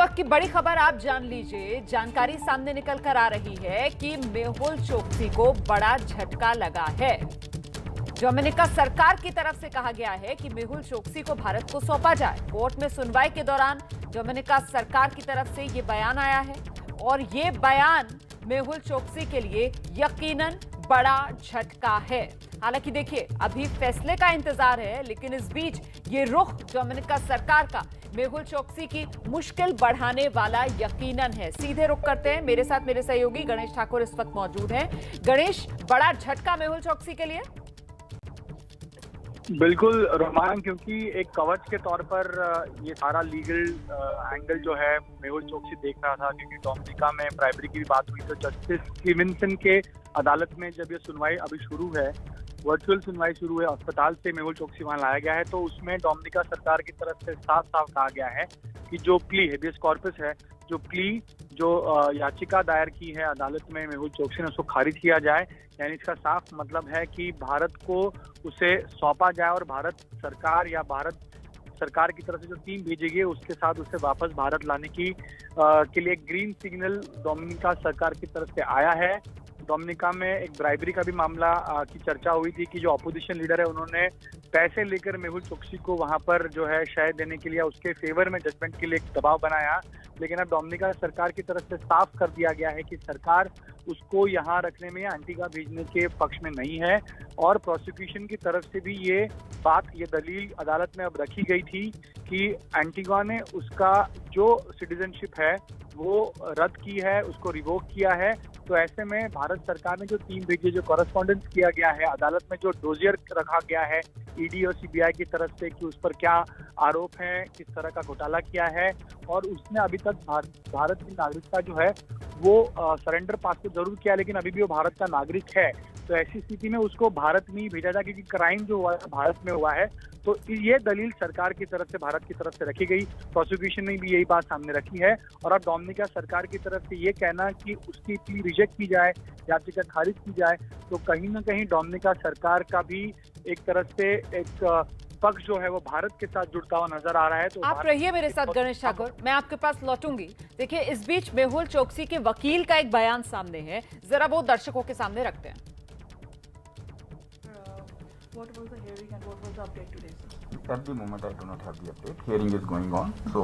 वक्त की बड़ी खबर आप जान लीजिए। जानकारी सामने निकल कर आ रही है कि मेहुल चोकसी को बड़ा झटका लगा है। डोमिनिका सरकार की तरफ से कहा गया है कि मेहुल चोकसी को भारत को सौंपा जाए। कोर्ट में सुनवाई के दौरान डोमिनिका सरकार की तरफ से यह बयान आया है और ये बयान मेहुल चोकसी के लिए यकीनन बड़ा झटका है। हालांकि देखिए, अभी फैसले का इंतजार है, लेकिन इस बीच ये रुख डोमिनिका सरकार का मेहुल चोकसी की मुश्किल बढ़ाने वाला यकीनन है। सीधे रुख करते हैं, मेरे साथ मेरे सहयोगी गणेश ठाकुर इस वक्त मौजूद हैं। गणेश, बड़ा झटका मेहुल चोकसी के लिए? बिल्कुल रोमान, क्योंकि एक कवच के तौर पर ये सारा लीगल एंगल जो है मेहुल चोकसी देख रहा था, क्योंकि डोमिनिका में प्राइमरी की भी बात हुई तो जस्टिस स्टीवेंसन के अदालत में जब ये सुनवाई अभी शुरू है, वर्चुअल सुनवाई शुरू है, अस्पताल से मेहुल चोकसी वहां लाया गया है, तो उसमें डोमिनिका सरकार की तरफ से साफ साफ कहा गया है कि जो प्ली हेबियस कॉर्पस है, जो याचिका दायर की है अदालत में मेहुल चोकसी ने, उसको खारिज किया जाए। यानी इसका साफ मतलब है कि भारत को उसे सौंपा जाए और भारत सरकार की तरफ से जो टीम भेजेगी उसके साथ उसे वापस भारत लाने के लिए ग्रीन सिग्नल डोमिनिका सरकार की तरफ से आया है। डोमिनिका में एक ब्राइबरी का भी मामला की चर्चा हुई थी कि जो अपोजिशन लीडर है उन्होंने पैसे लेकर मेहुल चोकसी को वहां पर जो है शय देने के लिए, उसके फेवर में जजमेंट के लिए एक दबाव बनाया। लेकिन अब डोमिनिका सरकार की तरफ से साफ कर दिया गया है कि सरकार उसको यहाँ रखने में या एंटीगा भेजने के पक्ष में नहीं है। और प्रोसिक्यूशन की तरफ से भी ये दलील अदालत में अब रखी गई थी कि एंटीगा ने उसका जो सिटीजनशिप है वो रद्द की है, उसको रिवोक किया है। तो ऐसे में भारत सरकार ने जो टीम भेजी, जो कॉरेस्पॉन्डेंस किया गया है अदालत में, जो डोजियर रखा गया है ईडी और सीबीआई की तरफ से कि उस पर क्या आरोप है, किस तरह का घोटाला किया है, और उसने अभी तक भारत की नागरिकता जो है वो सरेंडर पास तो जरूर किया, लेकिन अभी भी वो भारत का नागरिक है। तो ऐसी स्थिति में उसको भारत में ही भेजा जाए, क्योंकि क्राइम जो हुआ है भारत में हुआ है। तो ये दलील सरकार की तरफ से, भारत की तरफ से रखी गई। प्रोसिक्यूशन ने भी यही बात सामने रखी है। और अब डोमिनिका सरकार की तरफ से ये कहना कि उसकी प्ली रिजेक्ट की जाए, याचिका खारिज की जाए, तो कहीं ना कहीं डोमिनिका सरकार का भी एक तरह से एक पक्ष जो है वो भारत के साथ जुड़ता हुआ नजर आ रहा है। तो आप रहिए मेरे साथ गणेश ठाकुर, मैं आपके पास लौटूंगी। देखिए, इस बीच मेहुल चोकसी के वकील का एक बयान सामने है, जरा वो दर्शकों के सामने रखते हैं। What was the hearing and what was the update today, sir? At the moment, I do not have the update. Hearing is going on, so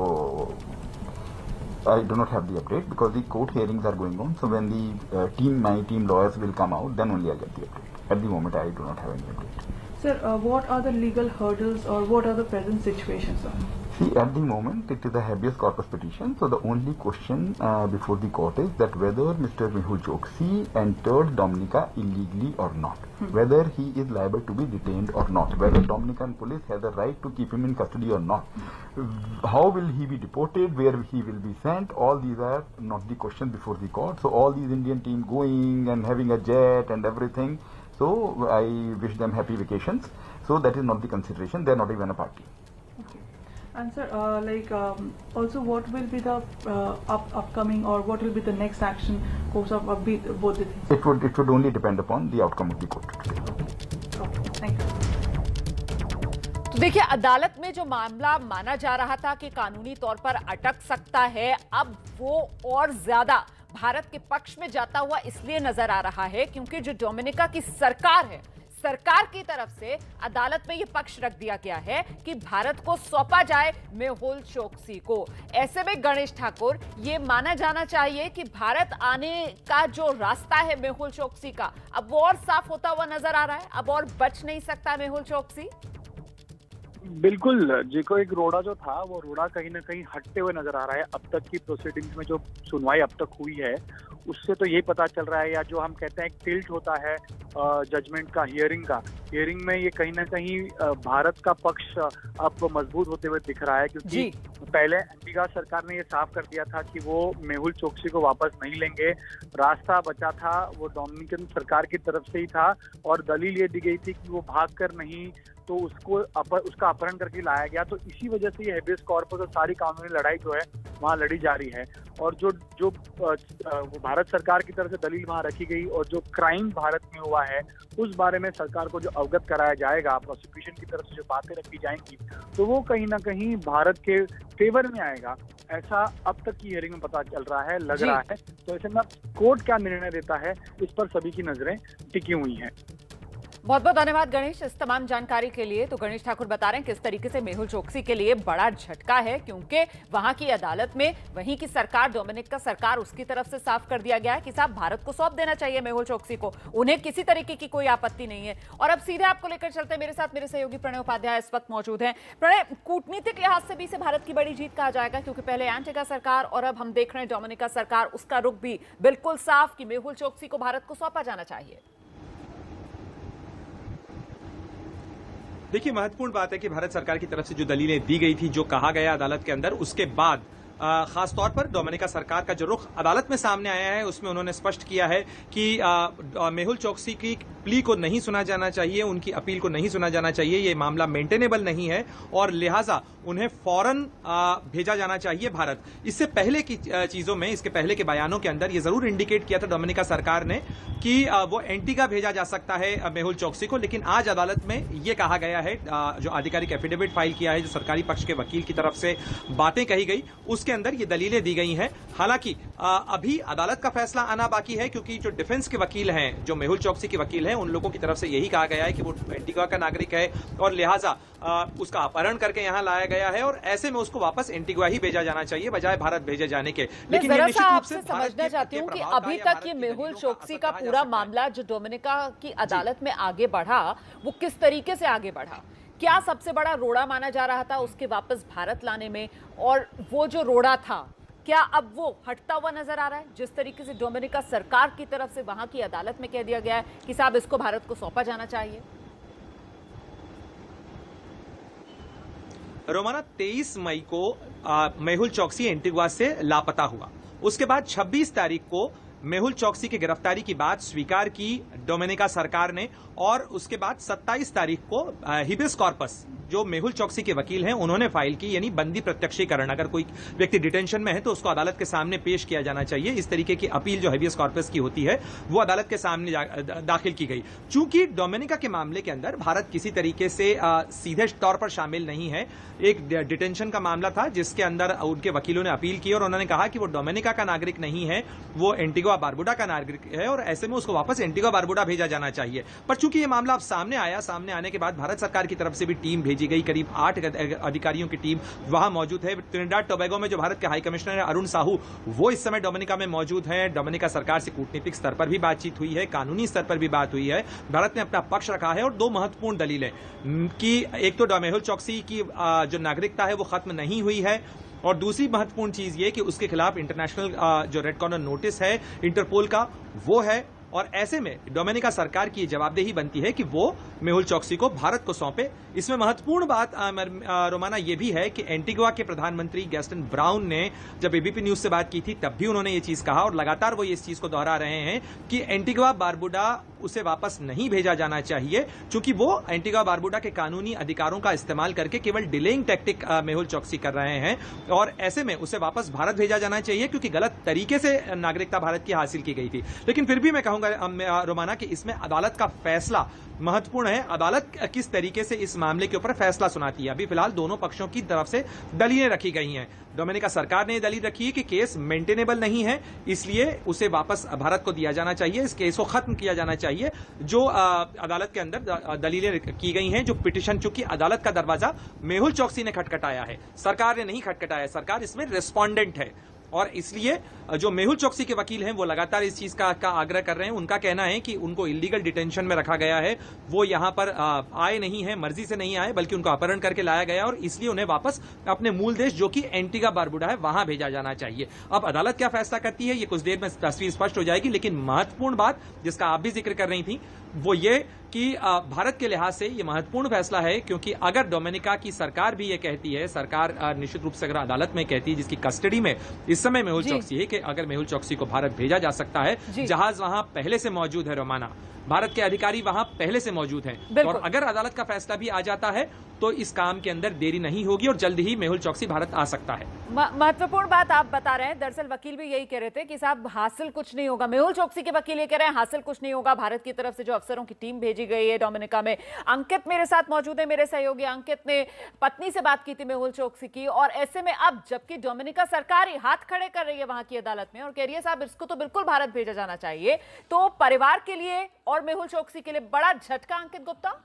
I do not have the update because the court hearings are going on. So when the my team lawyers will come out, then only I get the update. At the moment, I do not have any update. Sir, what are the legal hurdles or what are the present situations, sir? See, at the moment, it is a habeas corpus petition. So the only question before the court is that whether Mr. Mehul Choksi entered Dominica illegally or not, whether he is liable to be detained or not, whether Dominican police has the right to keep him in custody or not, how will he be deported, where he will be sent. All these are not the question before the court. So all these Indian team going and having a jet and everything. So I wish them happy vacations. So that is not the consideration. They are not even a party. And sir, also what will be the upcoming or what will be the next action course of both the things? It would only depend upon the outcome of the court today. Okay, thank you. तो देखिए, अदालत में जो मामला माना जा रहा था कि कानूनी तौर पर अटक सकता है, अब वो और ज्यादा भारत के पक्ष में जाता हुआ इसलिए नजर आ रहा है क्योंकि जो डोमिनिका की सरकार है, सरकार की तरफ से अदालत में यह पक्ष रख दिया गया है कि भारत को सौंपा जाए मेहुल चोकसी को। ऐसे में गणेश ठाकुर, ये माना जाना चाहिए कि भारत आने का जो रास्ता है मेहुल चोकसी का, अब वो और साफ होता हुआ नजर आ रहा है। अब और बच नहीं सकता मेहुल चोकसी। बिल्कुल, जिको एक रोड़ा जो था वो रोड़ा कहीं ना कहीं हटते हुए नजर आ रहा है। अब तक की प्रोसीडिंग्स में जो सुनवाई अब तक हुई है उससे तो यही पता चल रहा है, या जो हम कहते हैं एक टिल्ट होता है जजमेंट का, हियरिंग में ये कहीं ना कहीं भारत का पक्ष अब मजबूत होते हुए दिख रहा है। क्योंकि पहले एंटीगा सरकार ने ये साफ कर दिया था कि वो मेहुल चोकसी को वापस नहीं लेंगे। रास्ता बचा था वो डोमिनिकन सरकार की तरफ से ही था, और दलील ये दी गई थी कि वो भागकर नहीं तो उसका अपहरण करके लाया गया। तो इसी वजह से ये हेबियस कॉर्पस और सारी कानूनी लड़ाई जो है वहाँ लड़ी जा रही है। और जो भारत सरकार की तरफ से दलील वहाँ रखी गई और जो क्राइम भारत में हुआ है उस बारे में सरकार को जो अवगत कराया जाएगा, प्रोसिक्यूशन की तरफ से जो बातें रखी जाएंगी, तो वो कहीं ना कहीं भारत के फेवर में आएगा। ऐसा अब तक की हियरिंग में पता चल रहा है, लग जी। रहा है। तो ऐसे में कोर्ट क्या निर्णय देता है, इस पर सभी की नजरें टिकी हुई हैं। बहुत बहुत धन्यवाद गणेश इस तमाम जानकारी के लिए। तो गणेश ठाकुर बता रहे हैं किस तरीके से मेहुल चोकसी के लिए बड़ा झटका है, क्योंकि वहां की अदालत में वहीं की सरकार, डोमिनिक का सरकार, उसकी तरफ से साफ कर दिया गया है कि साहब भारत को सौंप देना चाहिए मेहुल चोकसी को, उन्हें किसी तरीके की कोई आपत्ति नहीं है। और अब सीधे आपको लेकर चलते हैं, मेरे साथ मेरे सहयोगी प्रणय उपाध्याय इस वक्त मौजूद हैं। प्रणय, कूटनीतिक लिहाज से भी इसे भारत की बड़ी जीत कहा जाएगा, क्योंकि पहले एंटिगा सरकार और अब हम देख रहे हैं डोमिनिका सरकार, उसका रुख भी बिल्कुल साफ कि मेहुल चोकसी को भारत को सौंपा जाना चाहिए। देखिए, महत्वपूर्ण बात है कि भारत सरकार की तरफ से जो दलीलें दी गई थी, जो कहा गया अदालत के अंदर, उसके बाद खासतौर पर डोमिनिका सरकार का जो रुख अदालत में सामने आया है, उसमें उन्होंने स्पष्ट किया है कि मेहुल चोकसी की प्ली को नहीं सुना जाना चाहिए, उनकी अपील को नहीं सुना जाना चाहिए, ये मामला मेंटेनेबल नहीं है और लिहाजा उन्हें फौरन भेजा जाना चाहिए भारत। इससे पहले की चीजों में, इसके पहले के बयानों के अंदर ये जरूर इंडिकेट किया था डोमिनिका सरकार ने कि वो एंटीगा भेजा जा सकता है मेहुल चोकसी को, लेकिन आज अदालत में ये कहा गया है, जो आधिकारिक एफिडेविट फाइल किया है, जो सरकारी पक्ष के वकील की तरफ से बातें कही गई, उसके अंदर ये दलीलें दी गई हैं। हालांकि अभी अदालत का फैसला आना बाकी है, क्योंकि जो डिफेंस के वकील हैं, जो मेहुल चोकसी के वकील हैं, उन लोगों की तरफ से यही कहा गया है कि वो एंटीगा का नागरिक है और लिहाजा उसका अपहरण करके यहां लाया गया है और ऐसे में उसको वापस एंटीगा ही भेजा जाना चाहिए बजाय भारत भेजे जाने के। लेकिन ये निश्चित रूप से समझना चाहती हूं कि अभी तक ये मेहुल चोकसी का पूरा मामला जो डोमिनिका की अदालत में आगे बढ़ा, वो किस तरीके से आगे बढ़ा? क्या सबसे बड़ा रोड़ा माना जा रहा था उसके वापस भारत लाने में, और वो जो रोड़ा था क्या अब वो हटता हुआ नजर आ रहा है? जिस तरीके से डोमिनिका सरकार की तरफ से वहां की अदालत में कह दिया गया है कि साहब इसको भारत को सौंपा जाना चाहिए। रोमाना, 23 मई को मेहुल चोकसी एंटीगुआ से लापता हुआ। उसके बाद 26 तारीख को मेहुल चोकसी की गिरफ्तारी की बात स्वीकार की डोमिनिका सरकार ने और उसके बाद 27 तारीख को हिबियस कॉर्पस, जो मेहुल चोकसी के वकील हैं, उन्होंने फाइल की, यानी बंदी प्रत्यक्षीकरण। अगर कोई व्यक्ति डिटेंशन में है तो उसको अदालत के सामने पेश किया जाना चाहिए, इस तरीके की अपील जो हिबियस कॉर्पस की होती है वो अदालत के सामने दाखिल की गई। चूंकि डोमिनिका के मामले के अंदर भारत किसी तरीके से सीधे तौर पर शामिल नहीं है, एक डिटेंशन का मामला था जिसके अंदर उनके वकीलों ने अपील की और उन्होंने कहा कि वो डोमिनिका का नागरिक नहीं है, वो एंटीगुआ बारबुडा का नागरिक है और ऐसे में उसको वापस एंटीगुआ बारबुडा भेजा जाना चाहिए। पर चूंकि ये मामला अब सामने आया, सामने आने के बाद भारत सरकार की तरफ से भी टीम भेजी गई, करीब 8 अधिकारियों की टीम वहां मौजूद है। ट्रिनिडाद टोबैगो में जो भारत के हाई कमिश्नर है अरुण साहू, वो इस समय डोमिनिका में मौजूद हैं। डोमिनिका सरकार से कूटनीतिक स्तर पर भी बातचीत हुई है, कानूनी स्तर पर भी बात हुई है। भारत ने अपना पक्ष रखा है और 2 महत्वपूर्ण दलीलें कि एक तो मेहुल चोकसी की जो नागरिकता है वो खत्म नहीं हुई है और दूसरी महत्वपूर्ण चीज ये कि उसके खिलाफ इंटरनेशनल जो रेड कॉर्नर नोटिस है इंटरपोल का, वो है। और ऐसे में डोमिनिका सरकार की जवाबदेही बनती है कि वो मेहुल चोकसी को भारत को सौंपे। इसमें महत्वपूर्ण बात रोमाना ये भी है कि एंटीगुआ के प्रधानमंत्री गैस्टन ब्राउन ने जब एबीपी न्यूज से बात की थी तब भी उन्होंने ये चीज कहा और लगातार वो इस चीज को दोहरा रहे हैं कि एंटीगुआ बारबुडा उसे वापस नहीं भेजा जाना चाहिए, क्योंकि वो एंटीगुआ बारबुडा के कानूनी अधिकारों का इस्तेमाल करके केवल डिलेइंग टैक्टिक मेहुल चोकसी कर रहे हैं और ऐसे में उसे वापस भारत भेजा जाना चाहिए, क्योंकि गलत तरीके से नागरिकता भारत की हासिल की गई थी। लेकिन फिर भी मैं कहूंगा रोमाना कि इसमें अदालत का फैसला महत्वपूर्ण है। अदालत किस तरीके से इस मामले के ऊपर फैसला सुनाती है। अभी फिलहाल दोनों पक्षों की तरफ से दलीलें रखी गई हैं। डोमिनिका सरकार ने दलील रखी है कि केस मेंटेनेबल नहीं है, इसलिए उसे वापस भारत को दिया जाना चाहिए, इस केस को खत्म किया जाना चाहिए। जो अदालत के अंदर दलीलें की गई हैं, जो पिटीशन, चूंकि अदालत का दरवाजा मेहुल चोकसी ने खटखटाया है, सरकार ने नहीं खटखटाया, सरकार इसमें रेस्पोंडेंट है और इसलिए जो मेहुल चोकसी के वकील हैं वो लगातार इस चीज का आग्रह कर रहे हैं। उनका कहना है कि उनको इलीगल डिटेंशन में रखा गया है, वो यहां पर आए नहीं है, मर्जी से नहीं आए, बल्कि उनको अपहरण करके लाया गया और इसलिए उन्हें वापस अपने मूल देश जो कि एंटीगा बारबुडा है वहां भेजा जाना चाहिए। अब अदालत क्या फैसला करती है ये कुछ देर में तस्वीर स्पष्ट हो जाएगी, लेकिन महत्वपूर्ण बात जिसका आप भी जिक्र कर रही थी वो ये कि भारत के लिहाज से ये महत्वपूर्ण फैसला है, क्योंकि अगर डोमिनिका की सरकार भी ये कहती है, सरकार निश्चित रूप से अगर अदालत में कहती है जिसकी कस्टडी में इस समय मेहुल चोकसी है, कि अगर मेहुल चोकसी को भारत भेजा जा सकता है, जहाज वहां पहले से मौजूद है रोमाना, भारत के अधिकारी वहां पहले से मौजूद हैं। और अगर अदालत का फैसला भी आ जाता है तो इस काम के अंदर देरी नहीं होगी और जल्द ही मेहुल चौकसी भारत आ सकता है। महत्वपूर्ण बात आप बता रहे हैं। दरअसल वकील भी यही कह रहे थे कि साहब हासिल कुछ नहीं होगा। मेहुल चौकसी के वकील ये कह रहे हैं हासिल कुछ नहीं होगा। भारत की तरफ से जो अफसरों की टीम भेजी गई है डोमिनिका में, अंकित मेरे साथ मौजूद है, मेरे सहयोगी। अंकित ने पत्नी से बात की थी मेहुल चौकसी की, और ऐसे में अब जबकि डोमिनिका सरकार ही हाथ खड़े कर रही है वहां की अदालत में और कह रही है साहब इसको तो बिल्कुल भारत भेजा जाना चाहिए, तो परिवार के लिए और मेहुल चौकसी के लिए बड़ा झटका। अंकित गुप्ता,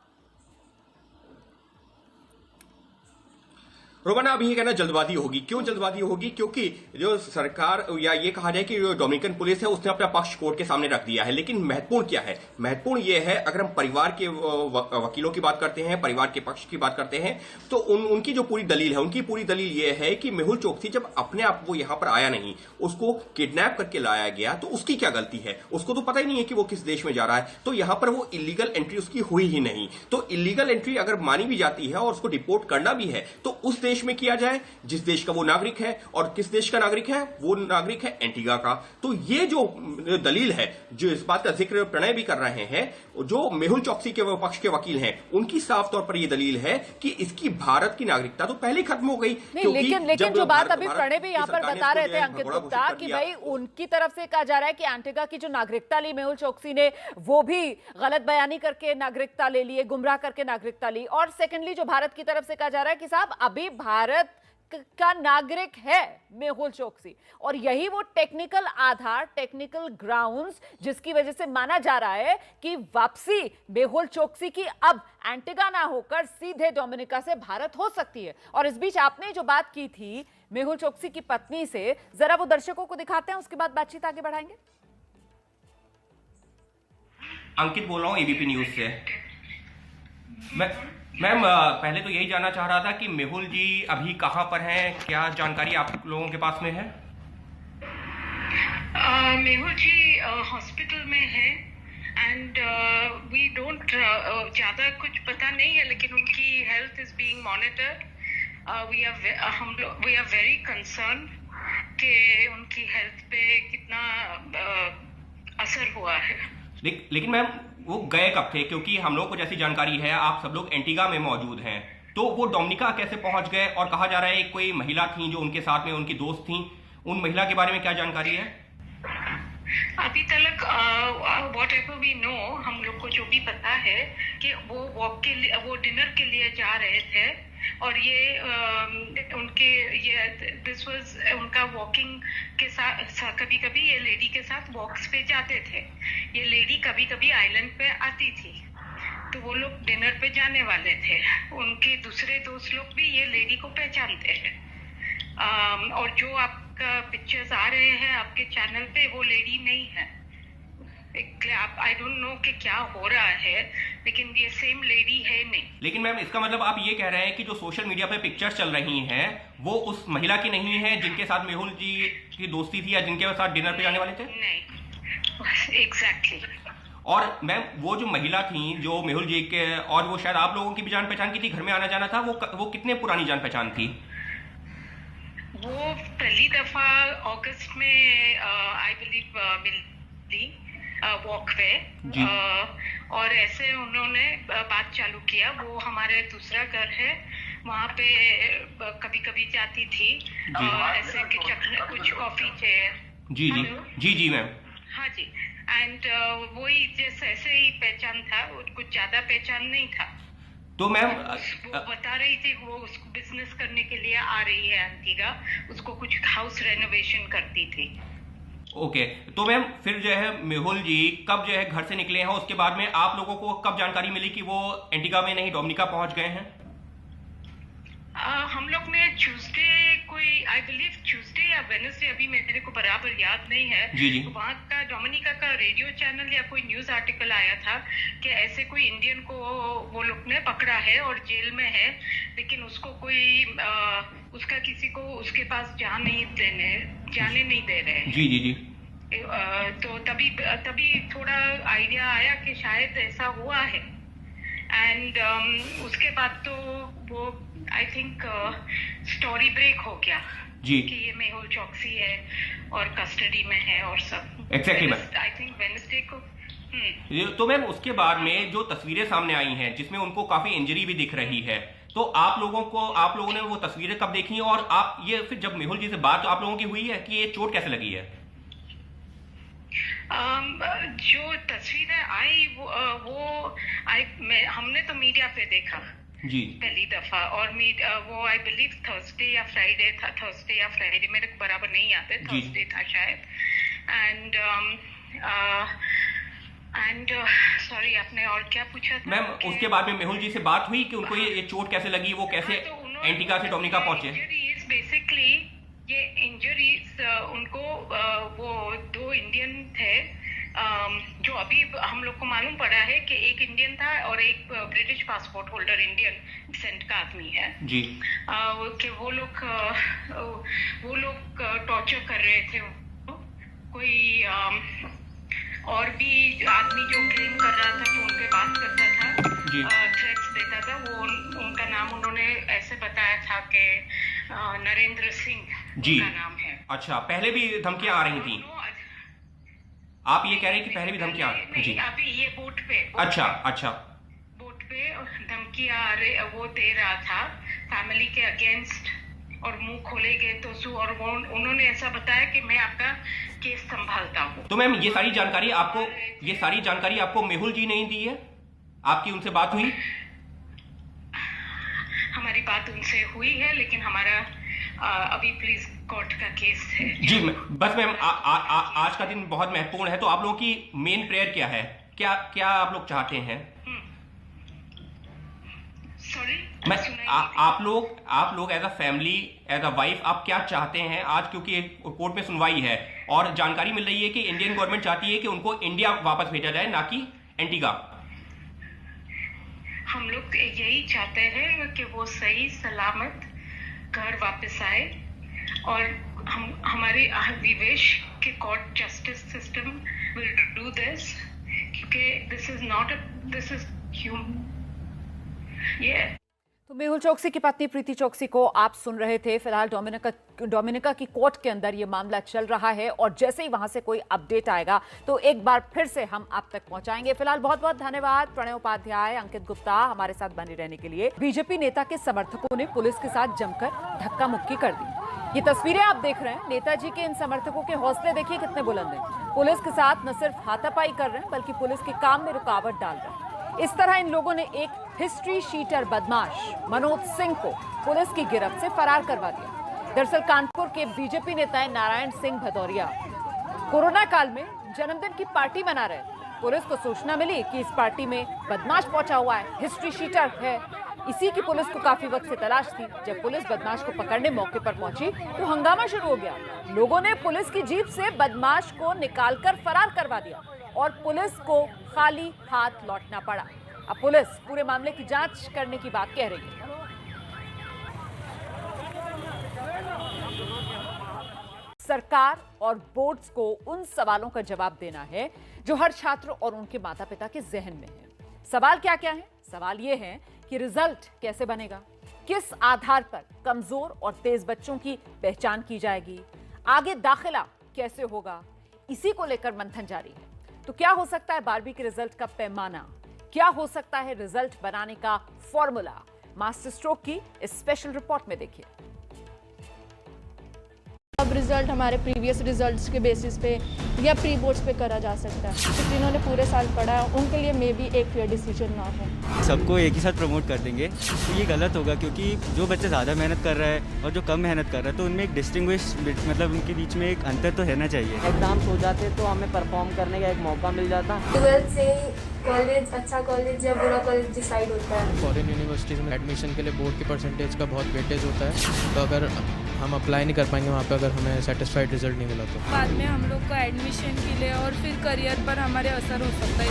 रोमाना, अभी ये कहना जल्दबाजी होगी। क्यों जल्दबाजी होगी? क्योंकि जो सरकार या ये कहा जाए कि जो डोमिनिकन पुलिस है उसने अपना पक्ष कोर्ट के सामने रख दिया है। लेकिन महत्वपूर्ण क्या है? महत्वपूर्ण ये है, अगर हम परिवार के वकीलों की बात करते हैं, परिवार के पक्ष की बात करते हैं, तो उनकी जो पूरी दलील है, उनकी पूरी दलील ये है कि मेहुल चौकसी जब अपने आप वो यहां पर आया नहीं, उसको किडनैप करके लाया गया, तो उसकी क्या गलती है? उसको तो पता ही नहीं है कि वो किस देश में जा रहा है। तो यहां पर वो इलीगल एंट्री उसकी हुई ही नहीं। तो इलीगल एंट्री अगर मानी भी जाती है और उसको डिपोर्ट करना भी है तो उस देश में किया जाए जिस देश का वो नागरिक है। और किस देश का नागरिक है? वो नागरिक है एंटीगा का। तो ये जो दलील है, जो इस बात का जिक्र प्रणय भी कर रहे हैं, जो मेहुल चौकसी के पक्ष के वकील हैं, उनकी साफ तौर पर यह दलील है कि इसकी भारत की नागरिकता तो पहले खत्म हो गई। लेकिन जो बात अभी प्रणय भी यहाँ पर बता रहे थे अंकित गुप्ता कि भाई उनकी तरफ से कहा जा रहा है कि एंटीगा की जो नागरिकता ली मेहुल चौकसी ने, वो भी गलत बयानी करके नागरिकता ले ली, गुमराह करके नागरिकता ली। और सेकेंडली जो भारत की तरफ से कहा जा रहा है कि साहब अभी भारत का नागरिक है मेहुल चौकसी, और यही वो टेक्निकल आधार, टेक्निकल ग्राउंड्स जिसकी वजह से माना जा रहा है कि वापसी मेहुल चौकसी की अब एंटीगा ना होकर सीधे डोमिनिका से भारत हो सकती है। और इस बीच आपने जो बात की थी मेहुल चौकसी की पत्नी से, जरा वो दर्शकों को दिखाते हैं, उसके बाद बातचीत आगे बढ़ाएंगे। अंकित बोल रहा हूँ एबीपी न्यूज से। मैम, पहले तो यही जानना चाह रहा था कि मेहुल जी अभी कहाँ पर हैं, क्या जानकारी आप लोगों के पास में है? मेहुल जी हॉस्पिटल में है एंड वी डोंट ज़्यादा कुछ पता नहीं है, लेकिन उनकी health is being monitored. We are very concern कि उनकी हेल्थ पे कितना असर हुआ है। लेकिन मैम वो गए कब थे? क्योंकि हम लोग को जैसी जानकारी है, आप सब लोग एंटीगा में मौजूद हैं, तो वो डोमिनिका कैसे पहुंच गए? और कहा जा रहा है कोई महिला थी जो उनके साथ में उनकी दोस्त थी, उन महिला के बारे में क्या जानकारी है? अभी तक व्हाट एवर वी नो, हम लोग को जो भी पता है कि वो डिनर के लिए जा रहे थे और दिस वाज उनका वॉकिंग के साथ, कभी कभी ये लेडी के साथ वॉक्स पे जाते थे। ये लेडी कभी कभी आइलैंड पे आती थी, तो वो लोग डिनर पे जाने वाले थे। उनके दूसरे दोस्त लोग भी ये लेडी को पहचानते हैं। और जो आपका पिक्चर्स आ रहे हैं आपके चैनल पे, वो लेडी नहीं है। आई डोंट नो कि क्या हो रहा है, लेकिन ये सेम लेडी है नहीं। लेकिन मैम, इसका मतलब आप ये कह रहे हैं कि जो सोशल मीडिया पे पिक्चर्स चल रही हैं वो उस महिला की नहीं है जिनके साथ मेहुल जी की दोस्ती थी या जिनके साथ डिनर पे जाने वाले थे? नहीं, एग्जैक्टली। और मैम, वो जो महिला थी जो मेहुल जी के, और वो शायद आप लोगों की भी जान पहचान की थी, घर में आना जाना था, वो कितने पुरानी जान पहचान थी? वो पहली दफा अगस्त में आई बिलीव मिली वॉकवे, और ऐसे उन्होंने बात चालू किया। वो हमारे दूसरा घर है, वहाँ पे कभी कभी जाती थी, ऐसे कुछ कॉफी चेयर। जी मैम। हाँ जी, एंड वही जैसे ऐसे ही पहचान था, कुछ ज्यादा पहचान नहीं था। तो मैम वो बता रही थी वो उसको बिजनेस करने के लिए आ रही है एंटीगा, उसको कुछ हाउस रेनोवेशन करती थी। ओके, तो मैम फिर जो है मेहुल जी कब जो है घर से निकले हैं, उसके बाद में आप लोगों को कब जानकारी मिली कि वो एंटीगा में नहीं डोमिनिका पहुंच गए हैं? हम लोग ने ट्यूसडे, कोई आई बिलीव ट्यूसडे या वेडनेसडे, अभी मेरे को बराबर याद नहीं है, तो वहाँ का डोमिनिका का रेडियो चैनल या कोई न्यूज आर्टिकल आया था कि ऐसे कोई इंडियन को वो लोग ने पकड़ा है और जेल में है, लेकिन उसको कोई उसका किसी को उसके पास जाने नहीं दे रहे हैं। जी। तो तभी थोड़ा आइडिया आया कि शायद ऐसा हुआ है, एंड उसके बाद तो वो आई थिंक स्टोरी ब्रेक हो गया जी कि ये मेहुल चौकसी है और कस्टडी में है और सब। Exactly ma'am. I think Wednesday को तो मैम उसके बाद में जो तस्वीरें सामने आई हैं जिसमें उनको काफी इंजरी भी दिख रही है, तो आप लोगों ने वो तस्वीरें कब देखी हैं और आप ये फिर जब मेहुल जी से बात आप लोगों की हुई है कि ये चोट कैसे लगी है? जो तस्वीरें आई हमने तो मीडिया पे देखा जी पहली दफा, और वो आई बिलीव थर्सडे या फ्राइडे मेरे को बराबर नहीं आते, थर्सडे था शायद। एंड सॉरी, आपने और क्या पूछा था मैम? उसके बाद में मेहुल जी से बात हुई कि उनको ये चोट कैसे लगी, वो कैसे एंटीगा से डोमिनिका पहुंचे? बेसिकली ये इंजरीज उनको वो 2 इंडियन थे जो अभी हम लोग को मालूम पड़ा है कि एक इंडियन था और एक British passport holder Indian descent का आदमी है जी। कि वो लोग टॉर्चर कर रहे थे कोई और भी आदमी जो क्लेम कर रहा था, फोन पे बात करता था, थ्रेट्स देता था। वो उनका नाम उन्होंने ऐसे बताया था कि नरेंद्र सिंह जी उनका नाम है। अच्छा, पहले भी धमकियां आ रही थी? आप ये कह रहे हैं कि पहले भी धमकियां आ रही? जी अभी ये बोट पे बोट पे धमकियां वो दे रहा था फैमिली के अगेंस्ट, और मुंह खोले गए तो और वो उन्होंने ऐसा बताया कि मैं आपका केस संभालता हूँ। तो मैम ये सारी जानकारी आपको मेहुल जी नहीं दी है? आपकी उनसे बात हुई? हमारी बात उनसे हुई है, लेकिन हमारा अभी पुलिस कोर्ट का केस है जी। बस मैम आज का दिन बहुत महत्वपूर्ण है, तो आप लोगों की मेन प्रेयर क्या है? क्या आप लोग चाहते हैं? सॉरी मैं आप लोग as a family, as a wife, आप क्या चाहते हैं आज? क्योंकि कोर्ट में सुनवाई है और जानकारी मिल रही है कि इंडियन गवर्नमेंट चाहती है कि उनको इंडिया वापस भेजा जाए, ना कि एंटीगा। हम लोग यही चाहते हैं कि वो सही सलामत घर वापस आए, और हमारे विवेश के court justice system will do this, क्योंकि दिस इज ह्यूमन। तो मेहुल चोकसी की पत्नी प्रीति चोकसी को आप सुन रहे थे। फिलहाल डोमिनिका की कोर्ट के अंदर ये मामला चल रहा है, और जैसे ही वहां से कोई अपडेट आएगा तो एक बार फिर से हम आप तक पहुंचाएंगे। फिलहाल बहुत बहुत धन्यवाद प्रणय उपाध्याय, अंकित गुप्ता हमारे साथ बने रहने के लिए। बीजेपी नेता के समर्थकों ने पुलिस के साथ जमकर धक्का मुक्की कर दी। ये तस्वीरें आप देख रहे हैं, नेताजी के इन समर्थकों के हौसले देखिए कितने बुलंद हैं। पुलिस के साथ न सिर्फ हाथापाई कर रहे हैं, बल्कि पुलिस के काम में रुकावट डाल रहे हैं। इस तरह इन लोगों ने एक हिस्ट्री शीटर बदमाश मनोज सिंह को पुलिस की गिरफ्त से फरार करवा दिया। दरअसल कानपुर के बीजेपी नेता नारायण सिंह भदौरिया कोरोना काल में जन्मदिन की पार्टी मना रहे थे। पुलिस को सूचना मिली कि इस पार्टी में बदमाश पहुंचा हुआ है, हिस्ट्री शीटर है। इसी की पुलिस को काफी वक्त से तलाश थी। जब पुलिस बदमाश को पकड़ने मौके पर पहुंची तो हंगामा शुरू हो गया। लोगों ने पुलिस की जीप से बदमाश को निकालकर फरार करवा दिया और पुलिस को खाली हाथ लौटना पड़ा। अब पुलिस पूरे मामले की जांच करने की बात कह रही है। सरकार और बोर्ड्स को उन सवालों का जवाब देना है जो हर छात्र और उनके माता पिता के जहन में है। सवाल क्या क्या है? सवाल ये है कि रिजल्ट कैसे बनेगा, किस आधार पर कमजोर और तेज बच्चों की पहचान की जाएगी, आगे दाखिला कैसे होगा, इसी को लेकर मंथन जारी है। तो क्या हो सकता है 12वीं के रिजल्ट का पैमाना, क्या हो सकता है रिजल्ट बनाने का फॉर्मूला? मास्टर स्ट्रोक की इस स्पेशल रिपोर्ट में देखिए। अब रिजल्ट हमारे प्रीवियस रिजल्ट्स के बेसिस पे या प्री बोर्ड्स पे करा जा सकता है। तो जिन्होंने पूरे साल पढ़ा है उनके लिए मे बी एक फेयर डिसीजन ना हो। सबको एक ही साथ प्रमोट कर देंगे तो ये गलत होगा, क्योंकि जो बच्चे ज़्यादा मेहनत कर रहा है और जो कम मेहनत कर रहा है तो उनमें एक डिस्टिंग्विश, मतलब उनके बीच में एक अंतर तो रहना चाहिए। एग्जाम्स हो जाते तो हमें परफॉर्म करने का एक मौका मिल जाता। 12th से कॉलेज, अच्छा कॉलेज या बुरा कॉलेज डिसाइड होता है। फॉरेन यूनिवर्सिटीज़ में एडमिशन के लिए बोर्ड के परसेंटेज का बहुत वेटेज होता है, तो अगर हम अप्लाई नहीं कर पाएंगे वहाँ पे अगर हमें सेटिस्फाइड रिजल्ट नहीं मिला तो बाद में हम लोग को एडमिशन के लिए और फिर करियर पर हमारे असर हो सकता है।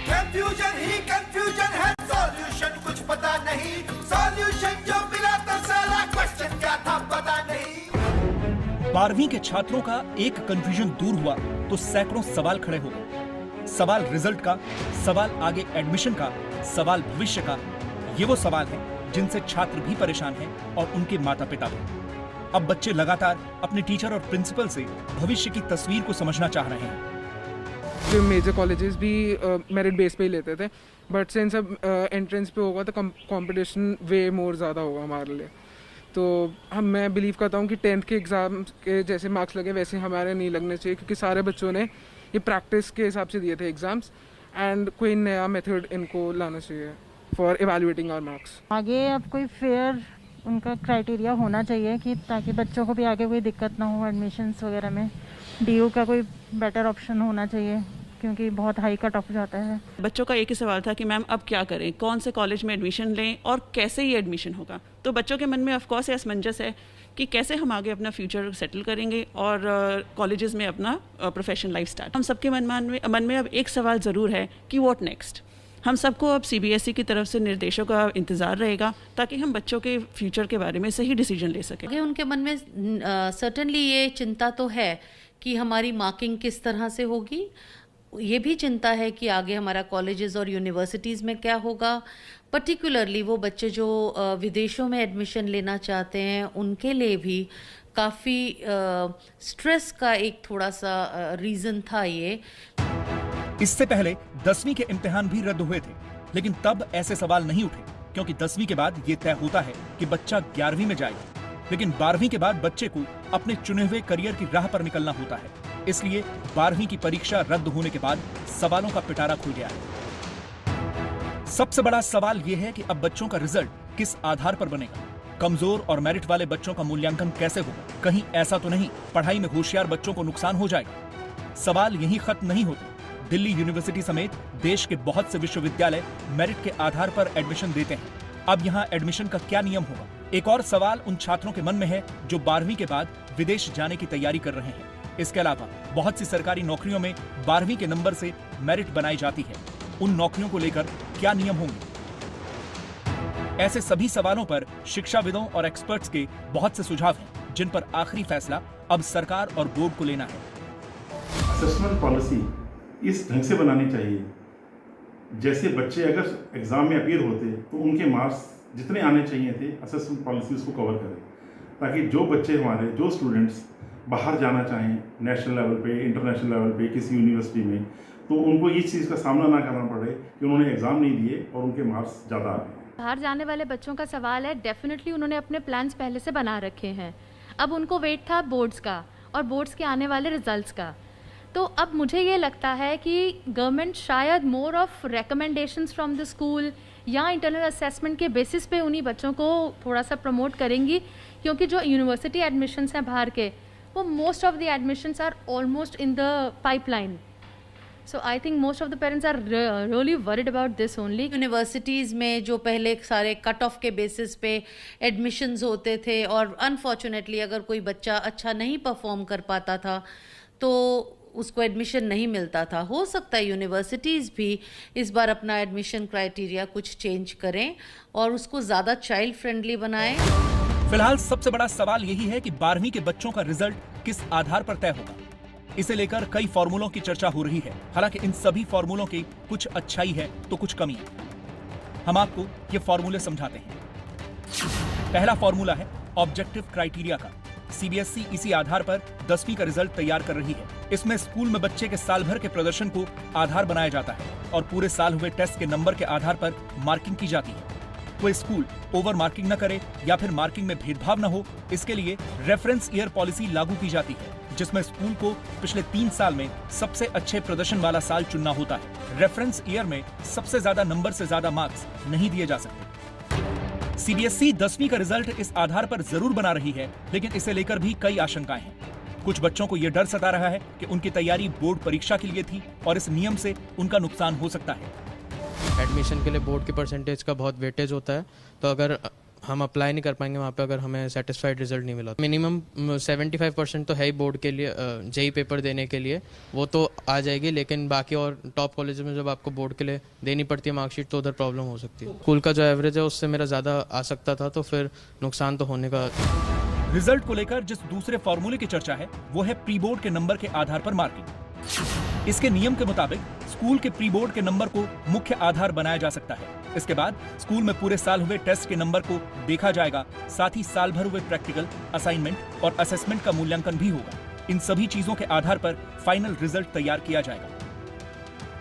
कंफ्यूजन ही कंफ्यूजन है, सॉल्यूशन कुछ पता नहीं, सॉल्यूशन जो मिला तो साला क्वेश्चन क्या था पता नहीं। 12वीं के छात्रों का एक कंफ्यूजन दूर हुआ तो सैकड़ों सवाल खड़े हो गए। सवाल रिजल्ट का, सवाल आगे एडमिशन का, सवाल भविष्य का। ये वो सवाल हैं जिनसे छात्र भी परेशान हैं और उनके माता पिता भी। अब बच्चे लगातार अपने टीचर और प्रिंसिपल से भविष्य की तस्वीर को समझना चाह रहे हैं। जो मेजर कॉलेजेस भी मेरिट बेस पे ही लेते थे, बट सिंस अब एंट्रेंस पे होगा तो कंपटीशन वे मोर ज़्यादा होगा हमारे लिए। तो मैं बिलीव करता हूँ कि 10th के एग्ज़ाम के जैसे मार्क्स लगे वैसे हमारे नहीं लगने चाहिए, क्योंकि सारे बच्चों ने ये प्रैक्टिस के हिसाब से दिए थे एग्ज़ाम्स, एंड कोई नया मेथड इनको लाना चाहिए फॉर इवैल्यूएटिंग आवर मार्क्स। आगे अब कोई फेयर उनका क्राइटेरिया होना चाहिए कि ताकि बच्चों को भी आगे कोई दिक्कत ना हो एडमिशन्स वगैरह में। DU का कोई बेटर ऑप्शन होना चाहिए, क्योंकि बहुत हाई कट ऑफ जाता है। बच्चों का एक ही सवाल था कि मैम अब क्या करें, कौन से कॉलेज में एडमिशन लें और कैसे ये एडमिशन होगा। तो बच्चों के मन में ऑफकोर्स असमंजस है कि कैसे हम आगे अपना फ्यूचर सेटल करेंगे और कॉलेजेस में अपना प्रोफेशनल लाइफ स्टार्ट। हम सबके मन में अब एक सवाल ज़रूर है कि व्हाट नेक्स्ट। हम सबको अब CBSE की तरफ से निर्देशों का इंतज़ार रहेगा ताकि हम बच्चों के फ्यूचर के बारे में सही डिसीजन ले सकें। आगे उनके मन में सर्टेनली ये चिंता तो है कि हमारी मार्किंग किस तरह से होगी, ये भी चिंता है कि आगे हमारा कॉलेजेस और यूनिवर्सिटीज़ में क्या होगा। पर्टिकुलरली वो बच्चे जो विदेशों में एडमिशन लेना चाहते हैं उनके लिए भी काफ़ी स्ट्रेस का एक थोड़ा सा रीज़न था ये। इससे पहले 10वीं के इम्तिहान भी रद्द हुए थे, लेकिन तब ऐसे सवाल नहीं उठे, क्योंकि 10वीं के बाद ये तय होता है कि बच्चा 11वीं में जाएगा। लेकिन 12वीं के बाद बच्चे को अपने चुने हुए करियर की राह पर निकलना होता है, इसलिए 12वीं की परीक्षा रद्द होने के बाद सवालों का पिटारा खुल गया है। सबसे बड़ा सवाल यह है कि अब बच्चों का रिजल्ट किस आधार पर बनेगा। कमजोर और मेरिट वाले बच्चों का मूल्यांकन कैसे होगा। कहीं ऐसा तो नहीं पढ़ाई में होशियार बच्चों को नुकसान हो जाएगा। सवाल यहीं खत्म नहीं होते। दिल्ली यूनिवर्सिटी समेत देश के बहुत से विश्वविद्यालय मेरिट के आधार पर एडमिशन देते हैं। अब यहाँ एडमिशन का क्या नियम होगा। एक और सवाल उन छात्रों के मन में है जो 12वीं के बाद विदेश जाने की तैयारी कर रहे हैं। इसके अलावा बहुत सी सरकारी नौकरियों में 12वीं के नंबर से मेरिट बनाई जाती है। उन नौकरियों को लेकर क्या नियम होंगे। ऐसे सभी सवालों पर शिक्षाविदों और एक्सपर्ट्स के बहुत से सुझाव हैं, जिन पर आखिरी फैसला अब सरकार और बोर्ड को लेना है। असेसमेंट पॉलिसी इस ढंग से बनानी चाहिए जैसे बच्चे अगर एग्जाम में अपीयर होते तो उनके मार्क्स जितने आने चाहिए थे असेसमेंट पॉलिसी उसको कवर करे, ताकि जो बच्चे हमारे जो स्टूडेंट्स बाहर जाना चाहें नेशनल लेवल पे, इंटरनेशनल लेवल पे, किसी यूनिवर्सिटी में, तो उनको इस चीज़ का सामना ना करना पड़े कि उन्होंने एग्जाम नहीं दिए और उनके मार्क्स ज़्यादा आ गए। बाहर जाने वाले बच्चों का सवाल है, डेफिनेटली उन्होंने अपने प्लान्स पहले से बना रखे हैं। अब उनको वेट था बोर्ड्स का और बोर्ड्स के आने वाले रिजल्ट्स का। तो अब मुझे ये लगता है कि गवर्नमेंट शायद more of recommendations from the school या इंटरनल असेसमेंट के बेसिस पे उन्हीं बच्चों को थोड़ा सा प्रमोट करेंगी, क्योंकि जो यूनिवर्सिटी एडमिशन्स हैं बाहर के, वो most of the admissions are almost in the pipeline. So I think most of the parents are really worried about this only. Universities में जो पहले सारे कट ऑफ के बेसिस पे एडमिशन्स होते थे और अनफॉर्चुनेटली अगर कोई बच्चा अच्छा नहीं परफॉर्म कर पाता था तो उसको एडमिशन नहीं मिलता था। हो सकता है यूनिवर्सिटीज़ भी इस बार अपना एडमिशन क्राइटेरिया कुछ चेंज करें और उसको ज़्यादा चाइल्ड फ्रेंडली बनाएं। फिलहाल सबसे बड़ा सवाल यही है कि 12वीं के बच्चों का रिजल्ट किस आधार पर तय होगा। इसे लेकर कई फॉर्मूलों की चर्चा हो रही है। हालांकि इन सभी फॉर्मूलों की कुछ अच्छाई है तो कुछ कमी है। हम आपको ये फॉर्मूले समझाते हैं। पहला फॉर्मूला है ऑब्जेक्टिव क्राइटेरिया का। CBSE इसी आधार पर 10वीं का रिजल्ट तैयार कर रही है। इसमें स्कूल में बच्चे के साल भर के प्रदर्शन को आधार बनाया जाता है और पूरे साल हुए टेस्ट के नंबर के आधार पर मार्किंग की जाती है। कोई स्कूल ओवर मार्किंग न करे या फिर मार्किंग में भेदभाव न हो, इसके लिए रेफरेंस ईयर पॉलिसी लागू की जाती है, जिसमें स्कूल को पिछले 3 साल में सबसे अच्छे प्रदर्शन वाला साल चुनना होता है। रेफरेंस ईयर में सबसे ज्यादा नंबर से ज्यादा मार्क्स नहीं दिए जा सकते। CBSE 10वीं का रिजल्ट इस आधार पर जरूर बना रही है, लेकिन इसे लेकर भी कई आशंकाएं हैं। कुछ बच्चों को यह डर सता रहा है कि उनकी तैयारी बोर्ड परीक्षा के लिए थी और इस नियम से उनका नुकसान हो सकता है। एडमिशन के लिए बोर्ड की परसेंटेज का बहुत वेटेज होता है, तो अगर हम अप्लाई नहीं कर पाएंगे वहाँ पे अगर हमें सेटिस्फाइड रिजल्ट नहीं मिला। मिनिमम 75% तो है ही बोर्ड के लिए, JEE पेपर देने के लिए वो तो आ जाएगी, लेकिन बाकी और टॉप कॉलेज में जब आपको बोर्ड के लिए देनी पड़ती है मार्कशीट तो उधर प्रॉब्लम हो सकती है। स्कूल का जो एवरेज है उससे मेरा ज़्यादा आ सकता था, तो फिर नुकसान तो होने का। रिजल्ट को लेकर जिस दूसरे फॉर्मूले की चर्चा है वो है प्री बोर्ड के नंबर के आधार पर मार्किंग। इसके नियम के मुताबिक स्कूल के प्री बोर्ड के नंबर को मुख्य आधार बनाया जा सकता है। इसके बाद स्कूल में पूरे साल हुए टेस्ट के नंबर को देखा जाएगा, साथ ही साल भर हुए प्रैक्टिकल, असाइनमेंट और असेसमेंट का मूल्यांकन भी होगा। इन सभी चीजों के आधार पर फाइनल रिजल्ट तैयार किया जाएगा।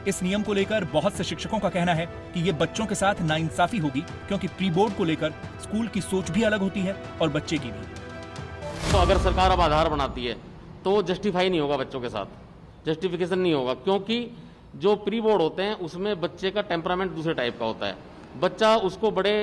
इस नियम को लेकर बहुत से शिक्षकों का कहना है कि ये बच्चों के साथ नाइंसाफी होगी, क्योंकि प्री बोर्ड को लेकर स्कूल की सोच भी अलग होती है और बच्चे की भी। तो अगर सरकार अब आधार बनाती है तो जस्टिफाई नहीं होगा बच्चों के साथ, जस्टिफिकेशन नहीं होगा, क्योंकि जो प्री बोर्ड होते हैं उसमें बच्चे का टेम्परामेंट दूसरे टाइप का होता है। बच्चा उसको बड़े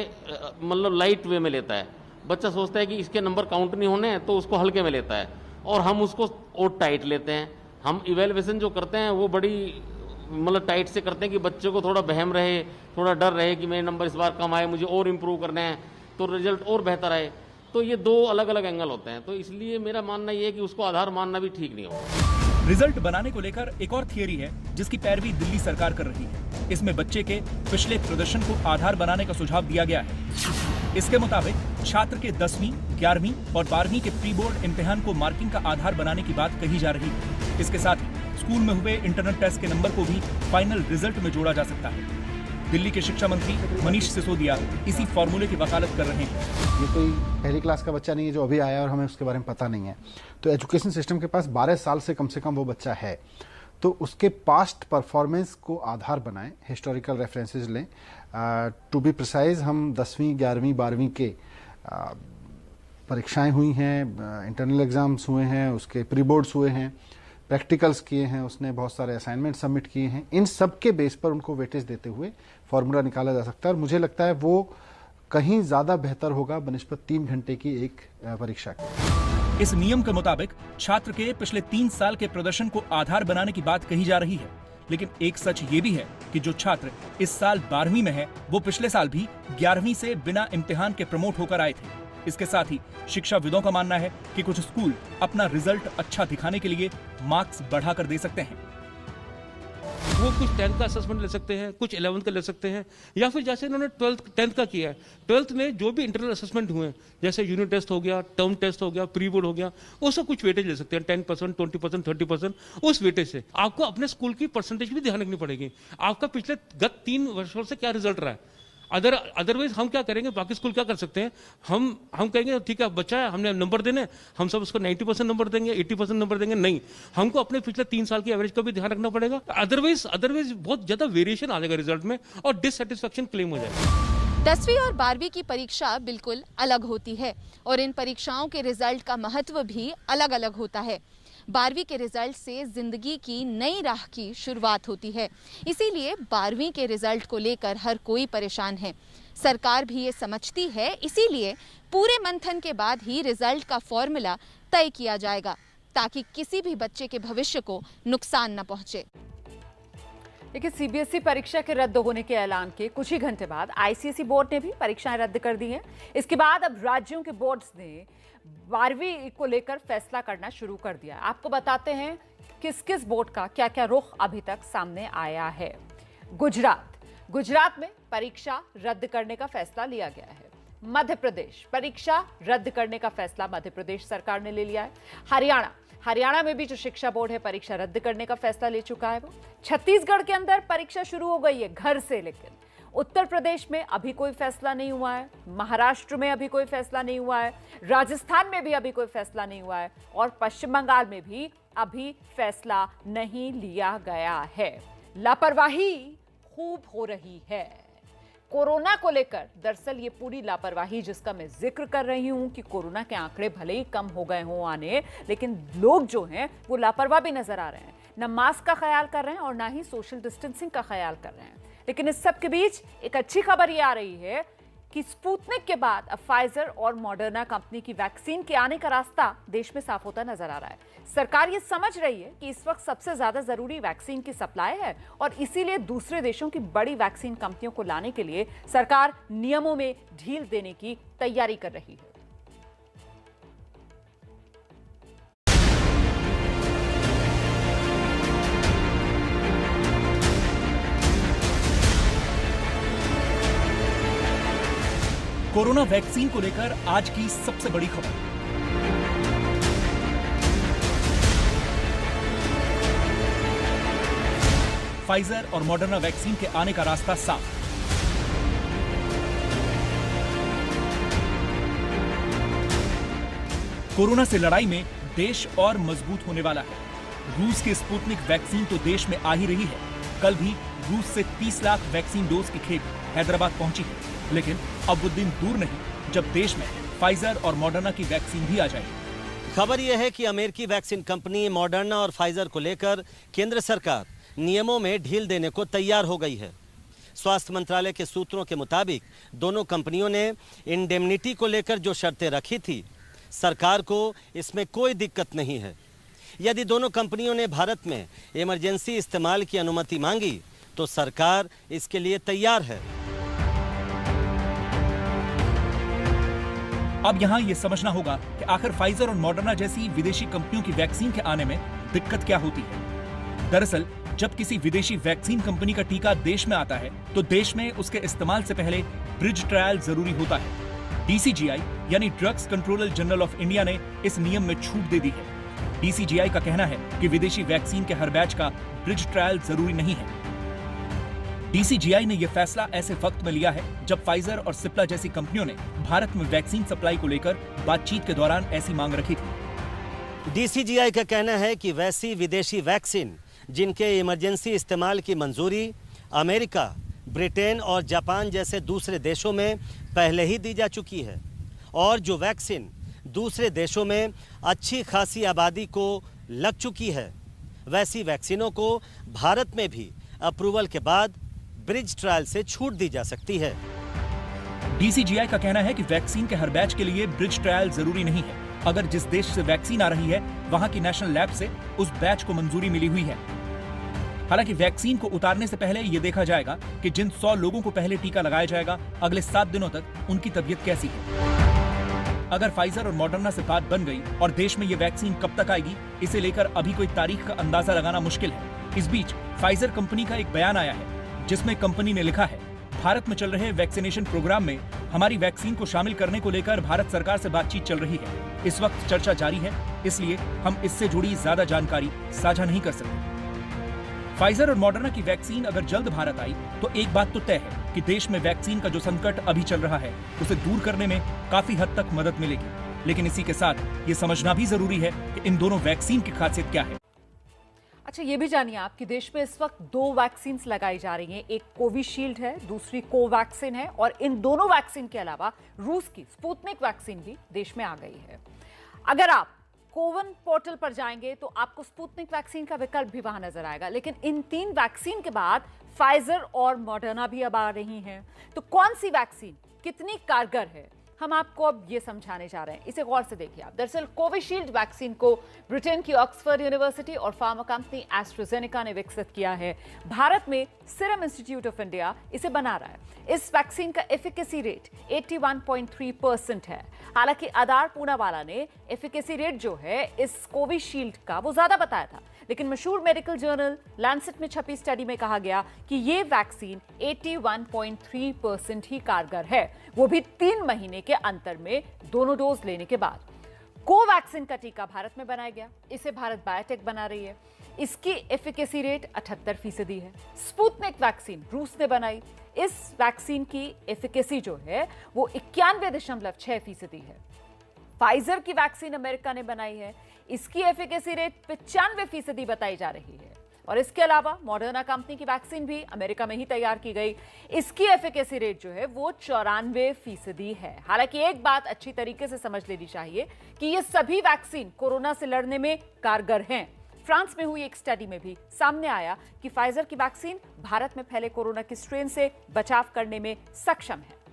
मतलब लाइट वे में लेता है। बच्चा सोचता है कि इसके नंबर काउंट नहीं होने हैं तो उसको हल्के में लेता है, और हम उसको और टाइट लेते हैं। हम इवेल्युएशन जो करते हैं वो बड़ी मतलब टाइट से करते हैं कि बच्चे को थोड़ा बहम रहे, थोड़ा डर रहे कि मेरे नंबर इस बार कम आए, मुझे और इम्प्रूव करने हैं तो रिजल्ट और बेहतर आए। तो ये दो अलग अलग एंगल होते हैं, तो इसलिए मेरा मानना ये है कि उसको आधार मानना भी ठीक नहीं होगा। रिजल्ट बनाने को लेकर एक और थियरी है जिसकी पैरवी दिल्ली सरकार कर रही है। इसमें बच्चे के पिछले प्रदर्शन को आधार बनाने का सुझाव दिया गया है। इसके मुताबिक छात्र के 10वीं, 11वीं और 12वीं के प्री बोर्ड इम्तिहान को मार्किंग का आधार बनाने की बात कही जा रही है। इसके साथ ही स्कूल में हुए इंटरनल टेस्ट के नंबर को भी फाइनल रिजल्ट में जोड़ा जा सकता है। दिल्ली के शिक्षा मंत्री मनीष सिसोदिया इसी फॉर्मूले की वकालत कर रहे हैं। ये कोई पहली क्लास का बच्चा नहीं है जो अभी आया और हमें उसके बारे में पता नहीं है। तो एजुकेशन सिस्टम के पास 12 साल से कम वो बच्चा है, तो उसके पास्ट परफॉर्मेंस को आधार बनाएं, हिस्टोरिकल रेफरेंसेस लें। टू बी प्रिसाइज, हम 10वीं, 11वीं, 12वीं के परीक्षाएं हुई हैं, इंटरनल एग्जाम्स हुए हैं, उसके प्री बोर्ड्स हुए हैं, प्रैक्टिकल्स किए हैं, उसने बहुत सारे असाइनमेंट सबमिट किए हैं। इन सब के बेस पर उनको वेटेज देते हुए फॉर्मूला निकाला जा सकता है, और मुझे लगता है वो कहीं ज्यादा बेहतर होगा बनिस्बत 3 घंटे की एक परीक्षा की। इस नियम के मुताबिक छात्र के पिछले 3 साल के प्रदर्शन को आधार बनाने की बात कही जा रही है, लेकिन एक सच ये भी है कि जो छात्र इस साल 12वीं में है वो पिछले साल भी 11वीं से बिना इम्तिहान के प्रमोट होकर आए थे। इसके साथ ही शिक्षाविदों का मानना है कि कुछ स्कूल अपना रिजल्ट अच्छा दिखाने के लिए मार्क्स बढ़ाकर दे सकते हैं। वो कुछ 10th का असेसमेंट ले सकते हैं, कुछ 11th का ले सकते हैं, या फिर जैसे इन्होंने 10th का किया है, 12th में जो भी इंटरनल असेसमेंट हुए हैं, जैसे यूनिट टेस्ट हो गया, टर्म टेस्ट हो गया, प्री बोर्ड हो गया, उसका कुछ वेटेज ले सकते हैं, 10%, 20%, 30%। उस वेटेज से आपको अपने स्कूल की परसेंटेज भी ध्यान रखनी पड़ेगी, आपका पिछले गत 3 वर्षों से क्या रिजल्ट रहा है। अदरवाइज हम क्या करेंगे, बाकी स्कूल क्या कर सकते हैं, हम कहेंगे ठीक है बच्चा है, हमने नंबर देने, हम सब उसको 90% नंबर देंगे, 80% नंबर देंगे। नहीं, हमको अपने पिछले 3 साल की एवरेज का भी ध्यान रखना पड़ेगा। अदरवाइज बहुत ज्यादा वेरिएशन आ जाएगा रिजल्ट में और डिससेटिस्फैक्शन क्लेम हो जाएगा। 10वीं और 12वीं की परीक्षा बिल्कुल अलग होती है और इन परीक्षाओं के रिजल्ट का महत्व भी अलग अलग होता है। 12वीं के रिजल्ट से जिंदगी की नई राह की शुरुआत होती है, इसीलिए 12वीं के रिजल्ट को लेकर हर कोई परेशान है। सरकार भी ये समझती है, इसीलिए पूरे मंथन के बाद ही रिजल्ट का फॉर्मूला तय किया जाएगा ताकि किसी भी बच्चे के भविष्य को नुकसान न पहुंचे। देखिए, सीबीएसई परीक्षा के रद्द होने के ऐलान के कुछ ही घंटे बाद आईसीएसई बोर्ड ने भी परीक्षाएं रद्द कर दी हैं। इसके बाद अब राज्यों के बोर्ड्स ने 12वीं को लेकर फैसला करना शुरू कर दिया। आपको बताते हैं किस किस बोर्ड का क्या क्या रुख अभी तक सामने आया है। गुजरात में परीक्षा रद्द करने का फैसला लिया गया है। मध्य प्रदेश, परीक्षा रद्द करने का फैसला मध्य प्रदेश सरकार ने ले लिया है। हरियाणा में भी जो शिक्षा बोर्ड है परीक्षा रद्द करने का फैसला ले चुका है वो। छत्तीसगढ़ के अंदर परीक्षा शुरू हो गई है घर से, लेकिन उत्तर प्रदेश में अभी कोई फैसला नहीं हुआ है, महाराष्ट्र में अभी कोई फैसला नहीं हुआ है, राजस्थान में भी अभी कोई फैसला नहीं हुआ है और पश्चिम बंगाल में भी अभी फैसला नहीं लिया गया है। लापरवाही खूब हो रही है कोरोना को लेकर। दरअसल ये पूरी लापरवाही जिसका मैं जिक्र कर रही हूं कि कोरोना के आंकड़े भले ही कम हो गए हों आने, लेकिन लोग जो हैं वो लापरवाह भी नजर आ रहे हैं। न मास्क का ख्याल कर रहे हैं और ना ही सोशल डिस्टेंसिंग का ख्याल कर रहे हैं। लेकिन इस सब के बीच एक अच्छी खबर ये आ रही है कि स्पुतनिक के बाद अब फाइजर और मॉडर्ना कंपनी की वैक्सीन के आने का रास्ता देश में साफ होता नजर आ रहा है। सरकार ये समझ रही है कि इस वक्त सबसे ज्यादा जरूरी वैक्सीन की सप्लाई है और इसीलिए दूसरे देशों की बड़ी वैक्सीन कंपनियों को लाने के लिए सरकार नियमों में ढील देने की तैयारी कर रही है। कोरोना वैक्सीन को लेकर आज की सबसे बड़ी खबर। फाइजर और मॉडर्ना वैक्सीन के आने का रास्ता साफ। कोरोना से लड़ाई में देश और मजबूत होने वाला है। रूस की स्पुतनिक वैक्सीन तो देश में आ ही रही है, कल भी रूस से 30 लाख वैक्सीन डोज की खेप हैदराबाद पहुंची है, लेकिन अब वो दिन दूर नहीं जब देश में फाइजर और मॉडर्ना की वैक्सीन भी आ जाएगी। खबर यह है कि अमेरिकी वैक्सीन कंपनी मॉडर्ना और फाइजर को लेकर केंद्र सरकार नियमों में ढील देने को तैयार हो गई है। स्वास्थ्य मंत्रालय के सूत्रों के मुताबिक दोनों कंपनियों ने इंडेमनिटी को लेकर जो शर्तें रखी थी, सरकार को इसमें कोई दिक्कत नहीं है। यदि दोनों कंपनियों ने भारत में इमरजेंसी इस्तेमाल की अनुमति मांगी तो सरकार इसके लिए तैयार है। अब यहाँ ये समझना होगा कि आखिर फाइजर और मॉडर्ना जैसी विदेशी कंपनियों की वैक्सीन के आने में दिक्कत क्या होती है। दरअसल जब किसी विदेशी वैक्सीन कंपनी का टीका देश में आता है तो देश में उसके इस्तेमाल से पहले ब्रिज ट्रायल जरूरी होता है। DCGI यानी drugs controller general of India ने इस नियम में छूट दे दी है। DCGI का कहना है कि विदेशी वैक्सीन के हर बैच का ब्रिज ट्रायल जरूरी नहीं है। DCGI ने यह फैसला ऐसे वक्त में लिया है जब फाइजर और सिप्ला जैसी कंपनियों ने भारत में वैक्सीन सप्लाई को लेकर बातचीत के दौरान ऐसी मांग रखी थी। DCGI का कहना है कि वैसी विदेशी वैक्सीन जिनके इमरजेंसी इस्तेमाल की मंजूरी अमेरिका, ब्रिटेन और जापान जैसे दूसरे देशों में पहले ही दी जा चुकी है और जो वैक्सीन दूसरे देशों में अच्छी खासी आबादी को लग चुकी है, वैसी वैक्सीनों को भारत में भी अप्रूवल के बाद ब्रिज ट्रायल से छूट दी जा सकती है। DCGI का कहना है कि वैक्सीन के हर बैच के लिए ब्रिज ट्रायल जरूरी नहीं है अगर जिस देश से वैक्सीन आ रही है वहां की नेशनल लैब से उस बैच को मंजूरी मिली हुई है। हालांकि वैक्सीन को उतारने से पहले यह देखा जाएगा कि जिन 100 लोगों को पहले टीका लगाया जाएगा अगले 7 दिनों तक उनकी तबीयत कैसी है। अगर फाइजर और मॉडर्ना से बात बन गई और देश में ये वैक्सीन कब तक आएगी, इसे लेकर अभी कोई तारीख का अंदाजा लगाना मुश्किल है। इस बीच फाइजर कंपनी का एक बयान आया है जिसमें कंपनी ने लिखा है, भारत में चल रहे वैक्सीनेशन प्रोग्राम में हमारी वैक्सीन को शामिल करने को लेकर भारत सरकार से बातचीत चल रही है। इस वक्त चर्चा जारी है, इसलिए हम इससे जुड़ी ज्यादा जानकारी साझा नहीं कर सकते। फाइजर और मॉडर्ना की वैक्सीन अगर जल्द भारत आई तो एक बात तो तय है कि देश में वैक्सीन का जो संकट अभी चल रहा है उसे दूर करने में काफी हद तक मदद मिलेगी। लेकिन इसी के साथ ये समझना भी जरूरी है कि इन दोनों वैक्सीन की खासियत क्या है। अच्छा, ये भी जानिए आप कि देश में इस वक्त 2 वैक्सीन लगाई जा रही हैं। एक कोविशील्ड है, दूसरी कोवैक्सिन है और इन दोनों वैक्सीन के अलावा रूस की स्पुतनिक वैक्सीन भी देश में आ गई है। अगर आप कोविन पोर्टल पर जाएंगे तो आपको स्पुतनिक वैक्सीन का विकल्प भी वहां नजर आएगा। लेकिन इन 3 वैक्सीन के बाद फाइजर और मॉडर्ना भी अब आ रही हैं। तो कौन सी वैक्सीन कितनी कारगर है, हम आपको अब ये समझाने जा रहे हैं। इसे गौर से देखिए आप। दरअसल कोविशील्ड वैक्सीन को ब्रिटेन की ऑक्सफोर्ड यूनिवर्सिटी और फार्मा कंपनी एस्ट्राजेनेका ने विकसित किया है। भारत में सीरम इंस्टीट्यूट ऑफ इंडिया इसे बना रहा है। इस वैक्सीन का एफिकेसी रेट 81.3% है। हालांकि आधार पूनावाला ने एफिकेसी रेट जो है इस कोविशील्ड का वो ज्यादा बताया था, लेकिन मशहूर मेडिकल जर्नल लैंसेट में छपी स्टडी में कहा गया कि ये वैक्सीन 81.3% ही कारगर है, वो भी 3 महीने के अंतर में दोनों डोज लेने के बाद। कोवैक्सिन का टीका भारत में बनाया गया, इसे भारत बायोटेक बना रही है। इसकी एफिकेसी रेट 78% है। स्पुतनिक वैक्सीन रूस ने बनाई, इस वैक्सीन की एफिकेसी जो है वो 91.6% है। फाइजर की वैक्सीन अमेरिका ने बनाई है, इसकी एफिकेसी रेट 95% बताई जा रही है। और इसके अलावा मॉडर्ना कंपनी की वैक्सीन भी अमेरिका में ही तैयार की गई, इसकी एफिकेसी रेट जो है वो 94% है। हालांकि एक बात अच्छी तरीके से समझ लेनी चाहिए कि ये सभी वैक्सीन कोरोना से लड़ने में कारगर हैं। फ्रांस में हुई एक स्टडी में भी सामने आया कि फाइजर की वैक्सीन भारत में फैले कोरोना के स्ट्रेन से बचाव करने में सक्षम है।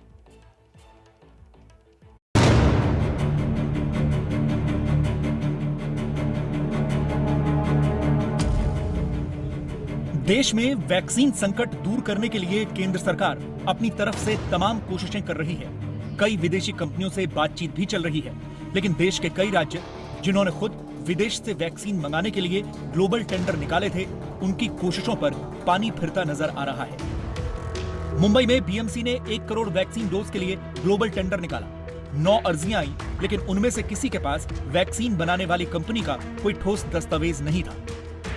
देश में वैक्सीन संकट दूर करने के लिए केंद्र सरकार अपनी तरफ से तमाम कोशिशें कर रही है। कई विदेशी कंपनियों से बातचीत भी चल रही है, लेकिन देश के कई राज्य जिन्होंने खुद विदेश से वैक्सीन मंगाने के लिए ग्लोबल टेंडर निकाले थे, उनकी कोशिशों पर पानी फिरता नजर आ रहा है। मुंबई में बीएमसी ने 1 करोड़ वैक्सीन डोज के लिए ग्लोबल टेंडर निकाला। 9 अर्जियां आई, लेकिन उनमें से किसी के पास वैक्सीन बनाने वाली कंपनी का कोई ठोस दस्तावेज नहीं था।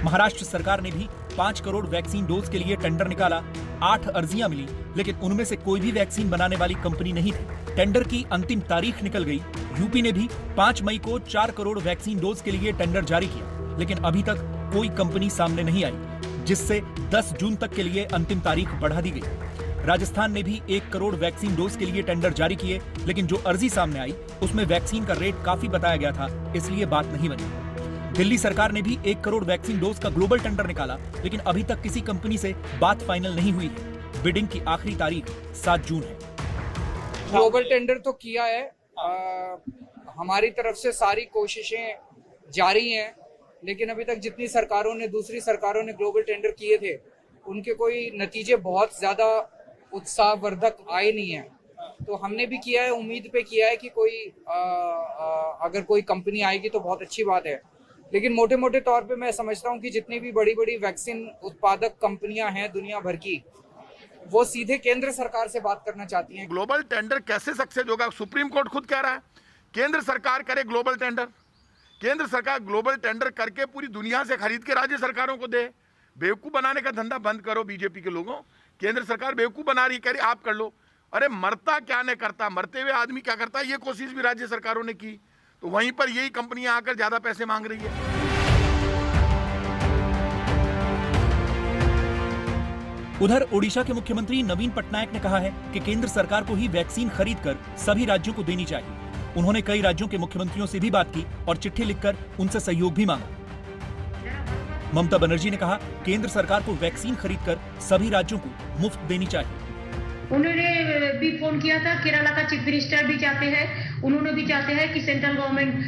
महाराष्ट्र सरकार ने भी 5 करोड़ वैक्सीन डोज के लिए टेंडर निकाला। 8 अर्जियां मिली, लेकिन उनमें से कोई भी वैक्सीन बनाने वाली कंपनी नहीं थी। टेंडर की अंतिम तारीख निकल गई। यूपी ने भी 5 मई को 4 करोड़ वैक्सीन डोज के लिए टेंडर जारी किया, लेकिन अभी तक कोई कंपनी सामने नहीं आई, जिससे 10 जून तक के लिए अंतिम तारीख बढ़ा दी गई। राजस्थान ने भी 1 करोड़ वैक्सीन डोज के लिए टेंडर जारी किए, लेकिन जो अर्जी सामने आई उसमें वैक्सीन का रेट काफी बताया गया था, इसलिए बात नहीं बनी। दिल्ली सरकार ने भी 1 करोड़ वैक्सीन डोज का ग्लोबल टेंडर निकाला, लेकिन अभी तक किसी कंपनी से बात फाइनल नहीं हुई है। बिडिंग की आखिरी तारीख 7 जून है। ग्लोबल टेंडर तो किया है, हमारी तरफ से सारी कोशिशें जारी हैं, लेकिन अभी तक जितनी सरकारों ने, दूसरी सरकारों ने ग्लोबल टेंडर किए थे, उनके कोई नतीजे बहुत ज्यादा उत्साहवर्धक आए नहीं है। तो हमने भी किया है, उम्मीद पे किया है कि कोई अगर कोई कंपनी आएगी तो बहुत अच्छी बात है, लेकिन मोटे मोटे तौर पे मैं समझता हूँ कि जितनी भी बड़ी बड़ी वैक्सीन उत्पादक कंपनियां हैं दुनिया भर की, वो सीधे केंद्र सरकार से बात करना चाहती हैं। ग्लोबल टेंडर कैसे सक्सेस होगा? सुप्रीम कोर्ट खुद कह रहा है केंद्र सरकार करे ग्लोबल टेंडर। केंद्र सरकार ग्लोबल टेंडर करके पूरी दुनिया से खरीद के राज्य सरकारों को दे। बेवकूफ बनाने का धंधा बंद करो बीजेपी के लोगों। केंद्र सरकार बेवकूफ बना रही, कह रही आप कर लो। अरे मरता क्या नहीं करता, मरते हुए आदमी क्या करता है, ये कोशिश भी राज्य सरकारों ने की, तो वहीं पर यही कंपनियां आकर ज्यादा पैसे मांग रही है। उधर ओडिशा के मुख्यमंत्री नवीन पटनायक ने कहा है कि केंद्र सरकार को ही वैक्सीन खरीदकर सभी राज्यों को देनी चाहिए। उन्होंने कई राज्यों के मुख्यमंत्रियों से भी बात की और चिट्ठी लिखकर उनसे सहयोग भी मांगा। ममता बनर्जी ने कहा केंद्र सरकार को वैक्सीन खरीदकर सभी राज्यों को मुफ्त देनी चाहिए। उन्होंने भी फोन किया था, केरला का चीफ मिनिस्टर भी चाहते हैं, उन्होंने भी चाहते हैं कि सेंट्रल गवर्नमेंट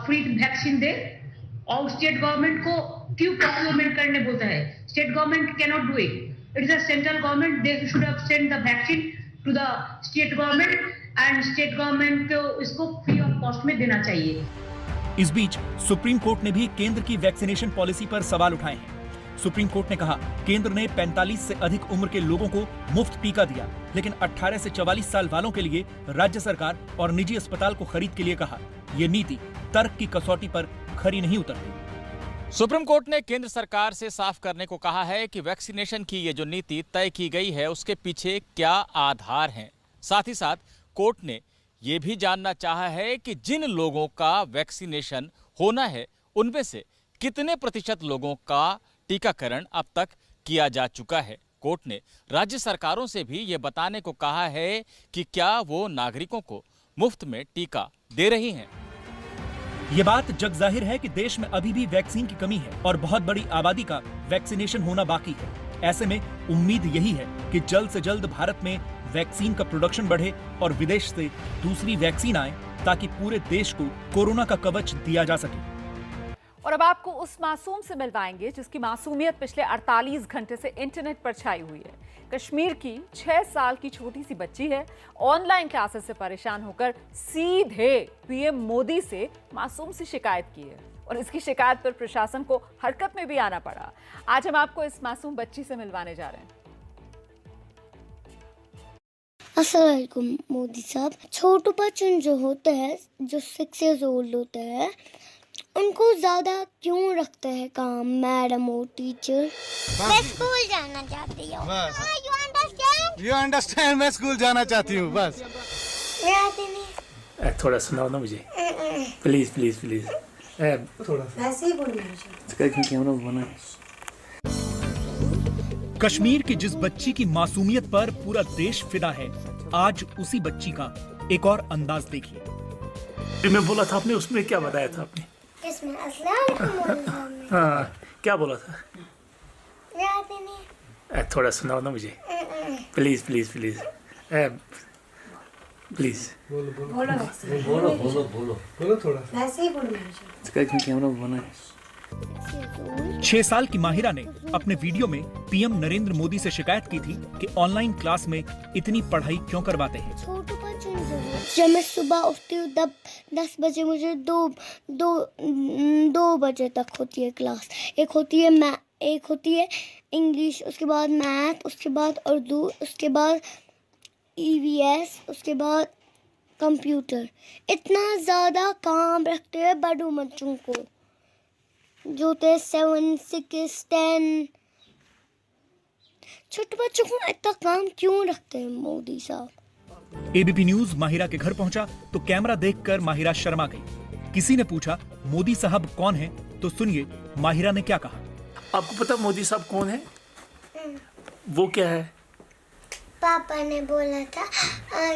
फ्री वैक्सीन दे, और स्टेट गवर्नमेंट को क्यों प्रोक्योरमेंट करने बोलता है? State government can not do it. It is a central government. They should have sent the vaccine to the state government and state government को इसको free of cost में देना चाहिए। इस बीच सुप्रीम कोर्ट ने भी केंद्र की वैक्सीनेशन पॉलिसी पर सवाल उठाए हैं। सुप्रीम कोर्ट ने कहा केंद्र ने 45 से अधिक उम्र के लोगों को मुफ्त टीका दिया, लेकिन 18 से 44 साल वालों के लिए राज्य सरकार और निजी अस्पताल को खरीद के लिए कहा। ये नीति तर्क की कसौटी पर खरी नहीं उतरती। सुप्रीम कोर्ट ने केंद्र सरकार से साफ करने को कहा है कि वैक्सीनेशन की ये जो नीति तय की गई है उसके पीछे क्या आधार हैं। साथ ही साथ कोर्ट ने ये भी जानना चाहा है कि जिन लोगों का वैक्सीनेशन होना है उनमें से कितने प्रतिशत लोगों का टीकाकरण अब तक किया जा चुका है। कोर्ट ने राज्य सरकारों से भी ये बताने को कहा है कि क्या वो नागरिकों को मुफ्त में टीका दे रही हैं। ये बात जग जाहिर है कि देश में अभी भी वैक्सीन की कमी है और बहुत बड़ी आबादी का वैक्सीनेशन होना बाकी है। ऐसे में उम्मीद यही है कि जल्द से जल्द भारत में वैक्सीन का प्रोडक्शन बढ़े और विदेश से दूसरी वैक्सीन आए, ताकि पूरे देश को कोरोना का कवच दिया जा सके। और अब आपको उस मासूम से मिलवाएंगे जिसकी मासूमियत पिछले 48 घंटे से इंटरनेट पर छाई हुई है। कश्मीर की 6 साल की छोटी सी बच्ची है। ऑनलाइन क्लासेस से परेशान होकर सीधे पीएम मोदी से मासूम सी शिकायत की है और इसकी शिकायत पर प्रशासन को हरकत में भी आना पड़ा। आज हम आपको इस मासूम बच्ची से मिलवाने जा रहे हैं। अस्सलाम वालेकुम मोदी साहब। छोटे बच्चे जो होते हैं, जो 6 years old होते हैं, उनको ज्यादा क्यों रखते हैं काम मैडम और टीचर? मैं स्कूल जाना चाहती हूँ। You understand? मैं स्कूल जाना चाहती हूँ बस। मैं आती नहीं। थोड़ा सुनाओ ना मुझे, प्लीज प्लीज प्लीज। थोड़ा वैसे ही बोलना। कश्मीर की जिस बच्ची की मासूमियत पर पूरा देश फिदा है, आज उसी बच्ची का एक और अंदाज देखिए। मैं बोला था आपने, उसमें क्या बताया था आपने? इसमें अस्सलाम। हाँ, क्या बोला था? मैं आती नहीं। थोड़ा सुनाओ ना मुझे, प्लीज प्लीज प्लीज प्लीज। बोलो थोड़ा। वैसे ही बोलना। 6 साल की माहिरा ने अपने वीडियो में पीएम नरेंद्र मोदी से शिकायत की थी कि ऑनलाइन क्लास में इतनी पढ़ाई क्यों करवाते हैं। जब मैं सुबह उठती हूँ तब 10 बजे मुझे 2 बजे तक होती है क्लास। एक होती है इंग्लिश, उसके बाद मैथ, उसके बाद उर्दू, उसके बाद EVS, उसके बाद कंप्यूटर। इतना ज़्यादा काम रखते हैं बड़ों बच्चों को जो थे 7, 6, 10। छोटे बच्चों को इतना काम क्यों रखते हैं मोदी साहब? ABP न्यूज माहिरा के घर पहुंचा तो कैमरा देखकर माहिरा शर्मा गई। किसी ने पूछा मोदी साहब कौन हैं, तो सुनिए माहिरा ने क्या कहा। आपको पता मोदी साहब कौन है? वो क्या है? पापा ने बोला था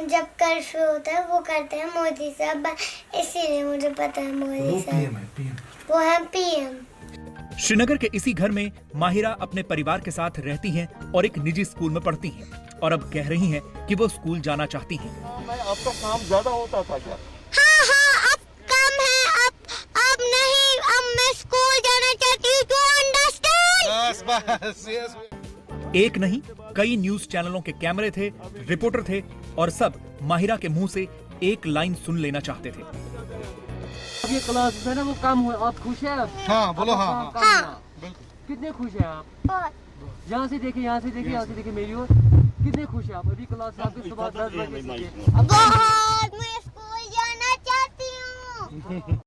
जब कर्फ्यू होता है वो करते हैं मोदी साहब, इसीलिए मुझे पता है मोदी साहब वो है पीएम। श्रीनगर के इसी घर में माहिरा अपने परिवार के साथ रहती हैं और एक निजी स्कूल में पढ़ती हैं और अब कह रही हैं कि वो स्कूल जाना चाहती हैं। अब तो काम ज्यादा होता था क्या? हाँ, अब कम है, अब नहीं, अब मैं स्कूल जाना चाहती हूँ, टू अंडरस्टैंड। एक नहीं कई न्यूज चैनलों के कैमरे थे, रिपोर्टर थे और सब माहिरा के मुंह से एक लाइन सुन लेना चाहते थे। ये क्लास है ना वो कम हुआ, आप खुश हैं? हाँ बोलो। हाँ कितने खुश हैं आप? यहाँ से देखिए, यहाँ से देखिए, यहाँ से देखिए मेरी ओर, कितने खुश हैं आप? अभी क्लास आपकी सुबह 10 बजे से। बहुत, मैं स्कूल जाना चाहती हूँ।